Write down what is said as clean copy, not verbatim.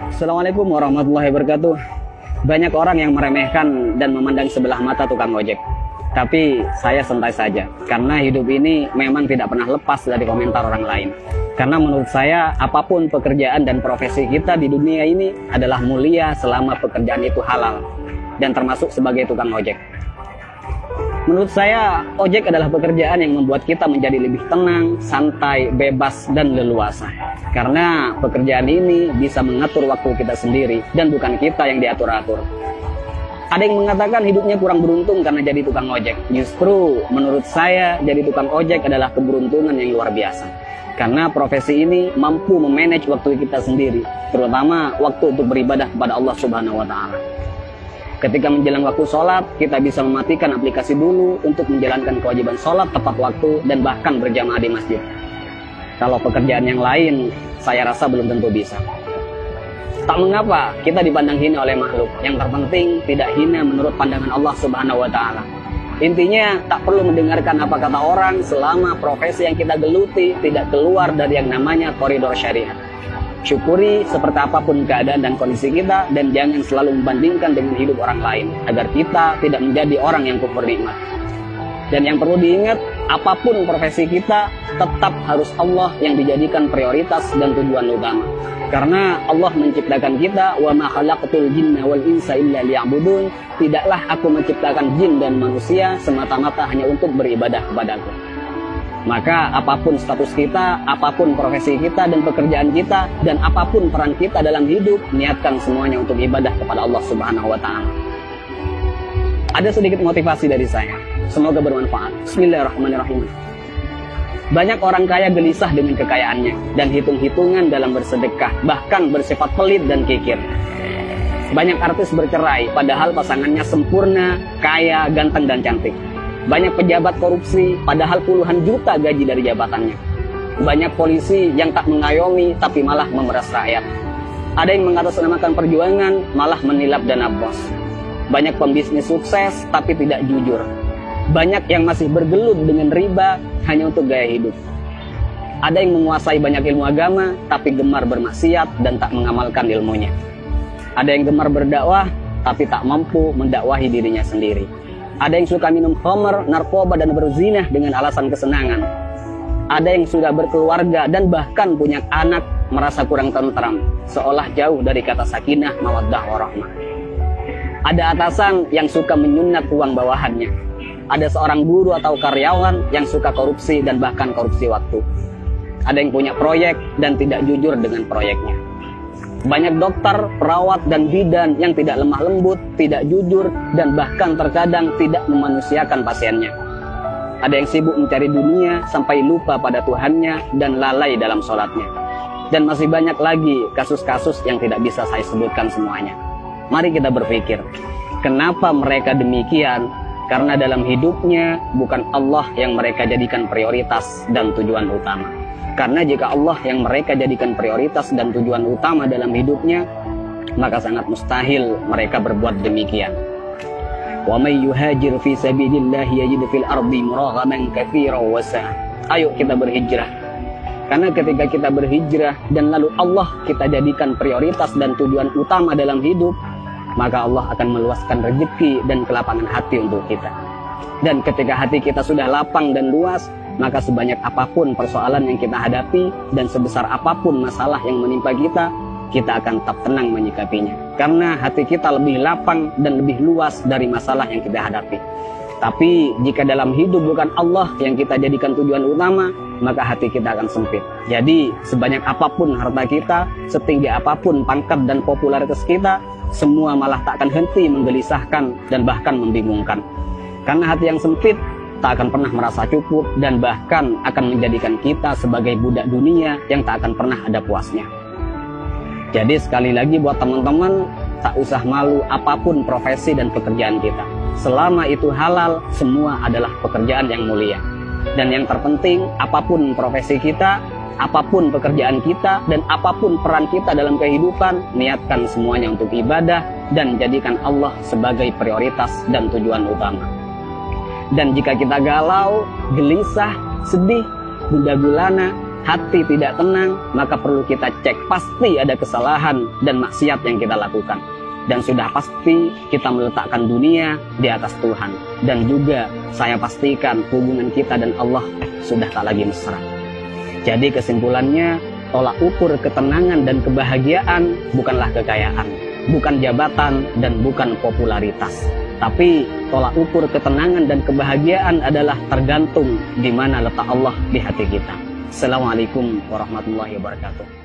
Assalamualaikum warahmatullahi wabarakatuh. Banyak orang yang meremehkan dan memandang sebelah mata tukang ojek. Tapi saya santai saja, karena hidup ini memang tidak pernah lepas dari komentar orang lain. Karena menurut saya, apapun pekerjaan dan profesi kita di dunia ini adalah mulia selama pekerjaan itu halal, dan termasuk sebagai tukang ojek. Menurut saya, ojek adalah pekerjaan yang membuat kita menjadi lebih tenang, santai, bebas, dan leluasa. Karena pekerjaan ini bisa mengatur waktu kita sendiri, dan bukan kita yang diatur-atur. Ada yang mengatakan hidupnya kurang beruntung karena jadi tukang ojek. Justru, menurut saya, jadi tukang ojek adalah keberuntungan yang luar biasa. Karena profesi ini mampu memanage waktu kita sendiri, terutama waktu untuk beribadah kepada Allah Subhanahu wa Ta'ala. Ketika menjelang waktu sholat, kita bisa mematikan aplikasi dulu untuk menjalankan kewajiban sholat tepat waktu dan bahkan berjamaah di masjid. Kalau pekerjaan yang lain, saya rasa belum tentu bisa. Tak mengapa kita dipandang hina oleh makhluk. Yang terpenting tidak hina menurut pandangan Allah Subhanahu wa Ta'ala. Intinya tak perlu mendengarkan apa kata orang selama profesi yang kita geluti tidak keluar dari yang namanya koridor syariat. Syukuri seperti apapun keadaan dan kondisi kita, dan jangan selalu membandingkan dengan hidup orang lain agar kita tidak menjadi orang yang kufur nikmat. Dan yang perlu diingat, apapun profesi kita tetap harus Allah yang dijadikan prioritas dan tujuan utama. Karena Allah menciptakan kita, wa ma khalaqtul jinna wal insa illa liya'budun. Tidaklah aku menciptakan jin dan manusia semata-mata hanya untuk beribadah kepadaku. Maka apapun status kita, apapun profesi kita dan pekerjaan kita, dan apapun peran kita dalam hidup, niatkan semuanya untuk ibadah kepada Allah Subhanahu wa Ta'ala. Ada sedikit motivasi dari saya, semoga bermanfaat. Bismillahirrahmanirrahim. Banyak orang kaya gelisah dengan kekayaannya dan hitung-hitungan dalam bersedekah, bahkan bersifat pelit dan kikir. Banyak artis bercerai padahal pasangannya sempurna, kaya, ganteng dan cantik. Banyak pejabat korupsi, padahal puluhan juta gaji dari jabatannya. Banyak polisi yang tak mengayomi, tapi malah memeras rakyat. Ada yang mengatasnamakan perjuangan, malah menilap dana bos. Banyak pembisnis sukses, tapi tidak jujur. Banyak yang masih bergelut dengan riba, hanya untuk gaya hidup. Ada yang menguasai banyak ilmu agama, tapi gemar bermaksiat dan tak mengamalkan ilmunya. Ada yang gemar berdakwah, tapi tak mampu mendakwahi dirinya sendiri. Ada yang suka minum khamr, narkoba, dan berzinah dengan alasan kesenangan. Ada yang sudah berkeluarga dan bahkan punya anak merasa kurang tentram, seolah jauh dari kata sakinah, mawaddah, warahmah. Ada atasan yang suka menyunat uang bawahannya. Ada seorang guru atau karyawan yang suka korupsi dan bahkan korupsi waktu. Ada yang punya proyek dan tidak jujur dengan proyeknya. Banyak dokter, perawat, dan bidan yang tidak lemah lembut, tidak jujur, dan bahkan terkadang tidak memanusiakan pasiennya. Ada yang sibuk mencari dunia sampai lupa pada Tuhannya dan lalai dalam sholatnya. Dan masih banyak lagi kasus-kasus yang tidak bisa saya sebutkan semuanya. Mari kita berpikir, kenapa mereka demikian? Karena dalam hidupnya bukan Allah yang mereka jadikan prioritas dan tujuan utama. Karena jika Allah yang mereka jadikan prioritas dan tujuan utama dalam hidupnya, maka sangat mustahil mereka berbuat demikian. Wa may yuhajir fi sabilillah yajid fil ardi muraghaman katsiran wa sa'a. Ayo kita berhijrah. Karena ketika kita berhijrah dan lalu Allah kita jadikan prioritas dan tujuan utama dalam hidup, maka Allah akan meluaskan rezeki dan kelapangan hati untuk kita. Dan ketika hati kita sudah lapang dan luas, maka sebanyak apapun persoalan yang kita hadapi dan sebesar apapun masalah yang menimpa kita, kita akan tetap tenang menyikapinya. Karena hati kita lebih lapang dan lebih luas dari masalah yang kita hadapi. Tapi jika dalam hidup bukan Allah yang kita jadikan tujuan utama, maka hati kita akan sempit. Jadi sebanyak apapun harta kita, setinggi apapun pangkat dan popularitas kita, semua malah tak akan henti menggelisahkan dan bahkan membingungkan. Karena hati yang sempit tak akan pernah merasa cukup dan bahkan akan menjadikan kita sebagai budak dunia yang tak akan pernah ada puasnya. Jadi sekali lagi buat teman-teman, tak usah malu apapun profesi dan pekerjaan kita. Selama itu halal, semua adalah pekerjaan yang mulia. Dan yang terpenting, apapun profesi kita, apapun pekerjaan kita, dan apapun peran kita dalam kehidupan, niatkan semuanya untuk ibadah dan jadikan Allah sebagai prioritas dan tujuan utama. Dan jika kita galau, gelisah, sedih, gundah gulana, hati tidak tenang, maka perlu kita cek, pasti ada kesalahan dan maksiat yang kita lakukan. Dan sudah pasti kita meletakkan dunia di atas Tuhan. Dan juga saya pastikan hubungan kita dan Allah sudah tak lagi mesra. Jadi kesimpulannya, tolak ukur ketenangan dan kebahagiaan bukanlah kekayaan, bukan jabatan, dan bukan popularitas. Tapi tolak ukur ketenangan dan kebahagiaan adalah tergantung di mana letak Allah di hati kita. Assalamualaikum warahmatullahi wabarakatuh.